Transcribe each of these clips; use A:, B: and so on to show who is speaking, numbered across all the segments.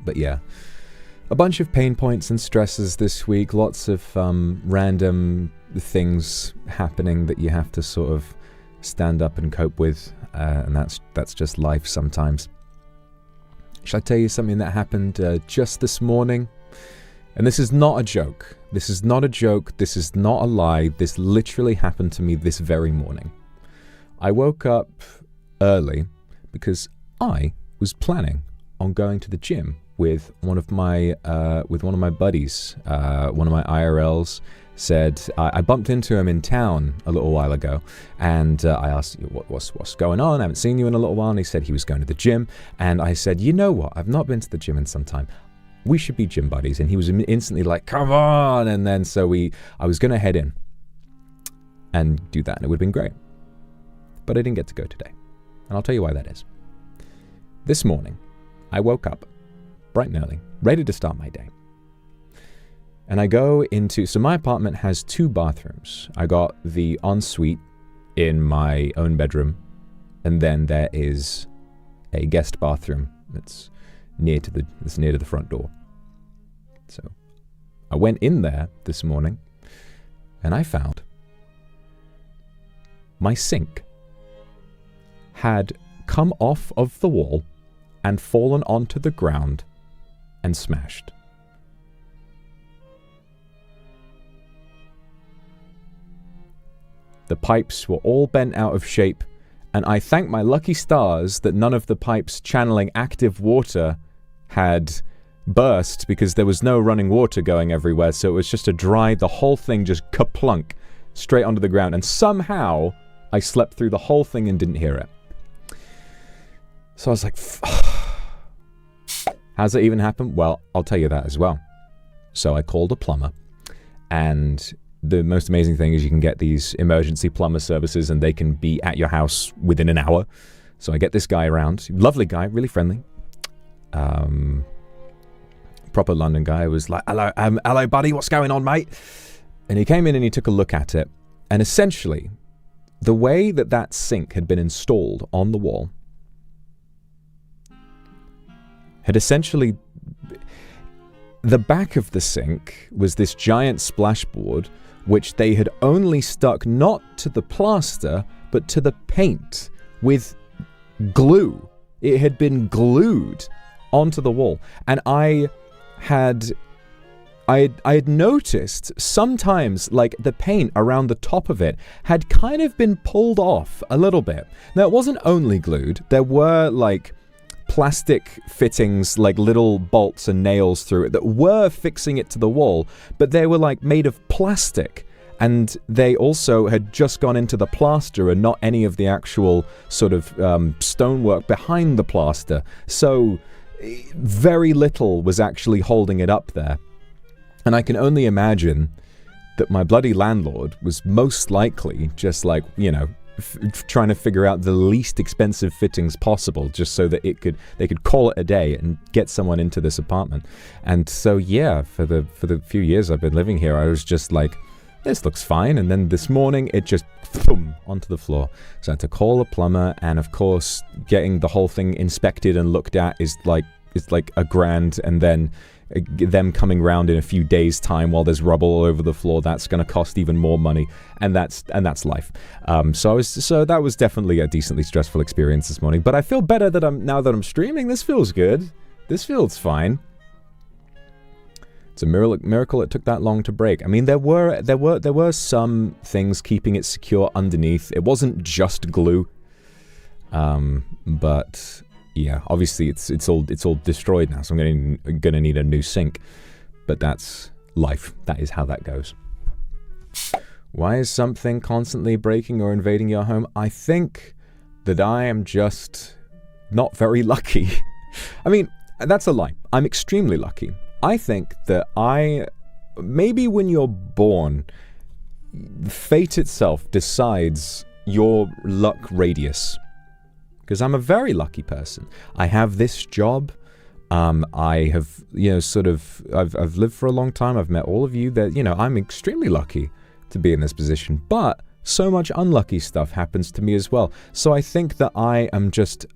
A: But yeah, a bunch of pain points and stresses this week. Lots of random things happening that you have to sort of stand up and cope with. And that's just life sometimes. Shall I tell you something that happened just this morning? And this is not a joke. This is not a joke. This is not a lie. This literally happened to me this very morning. I woke up early because I was planning on going to the gym with one of my buddies. One of my IRLs said I bumped into him in town a little while ago, and I asked, what's going on? I haven't seen you in a little while. And he said he was going to the gym, and I said, you know what? I've not been to the gym in some time. We should be gym buddies. And he was instantly like, come on. And then I was going to head in and do that, and it would have been great. But I didn't get to go today. And I'll tell you why that is. This morning, I woke up bright and early, ready to start my day. And I go into, so my apartment has 2 bathrooms. I got the ensuite in my own bedroom, and then there is a guest bathroom that's near to the front door. So I went in there this morning, and I found my sink had come off of the wall and fallen onto the ground and smashed. The pipes were all bent out of shape, and I thank my lucky stars that none of the pipes channeling active water had burst, because there was no running water going everywhere, so it was just the whole thing just kaplunk straight onto the ground, and somehow I slept through the whole thing and didn't hear it. So I was like, how's that even happen? Well, I'll tell you that as well. So I called a plumber, and the most amazing thing is you can get these emergency plumber services, and they can be at your house within an hour. So I get this guy around, lovely guy, really friendly, proper London guy. Was like, hello buddy, what's going on, mate? And he came in and he took a look at it, and essentially the way that sink had been installed on the wall had essentially, the back of the sink was this giant splashboard, which they had only stuck not to the plaster, but to the paint with glue. It had been glued onto the wall. And I had noticed sometimes, like, the paint around the top of it had kind of been pulled off a little bit. Now, it wasn't only glued. There were, like, plastic fittings, like little bolts and nails through it that were fixing it to the wall, but they were like made of plastic, and they also had just gone into the plaster and not any of the actual sort of stonework behind the plaster. So very little was actually holding it up there. And I can only imagine that my bloody landlord was most likely just like, you know, trying to figure out the least expensive fittings possible, just so that they could call it a day and get someone into this apartment. And so yeah, for the few years I've been living here, I was just like, this looks fine. And then this morning it just boom onto the floor. So I had to call a plumber, and of course getting the whole thing inspected and looked at is like $1,000, and then them coming round in a few days' time while there's rubble all over the floor, that's going to cost even more money, and that's life. So that was definitely a decently stressful experience this morning. But I feel better now that I'm streaming. This feels good. This feels fine. It's a miracle it took that long to break. I mean, there were some things keeping it secure underneath. It wasn't just glue, but. Yeah, obviously it's all destroyed now, so I'm gonna need a new sink. But that's life. That is how that goes. Why is something constantly breaking or invading your home? I think that I am just not very lucky. I mean, that's a lie. I'm extremely lucky. I think that maybe when you're born, fate itself decides your luck radius. Because I'm a very lucky person. I have this job. I have, I've lived for a long time. I've met all of you that, I'm extremely lucky to be in this position. But so much unlucky stuff happens to me as well. So I think that I am just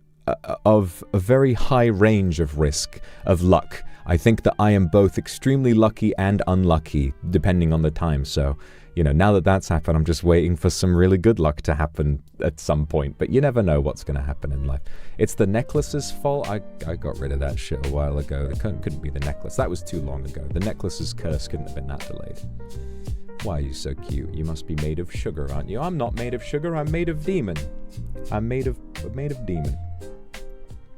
A: of a very high range of risk, of luck. I think that I am both extremely lucky and unlucky, depending on the time. So, now that that's happened, I'm just waiting for some really good luck to happen at some point. But you never know what's going to happen in life. It's the necklace's fault. I got rid of that shit a while ago. It couldn't be the necklace. That was too long ago. The necklace's curse couldn't have been that delayed. Why are you so cute? You must be made of sugar, aren't you? I'm not made of sugar. I'm made of demon. I'm made of demon.